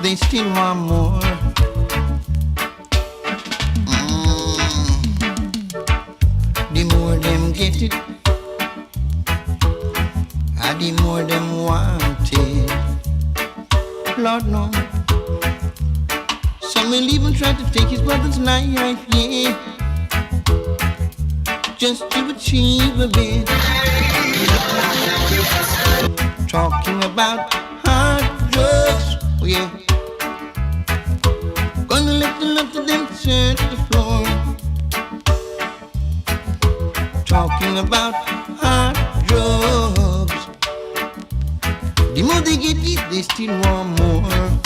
they still want more. The more them get it, the more them want it. Lord no. Some will even try to take his brother's life, yeah, just to achieve a bit. Talking about hard drugs, oh yeah. Gonna let the love of them search the floor. Talking about hard drugs. The more they get it, they still want more.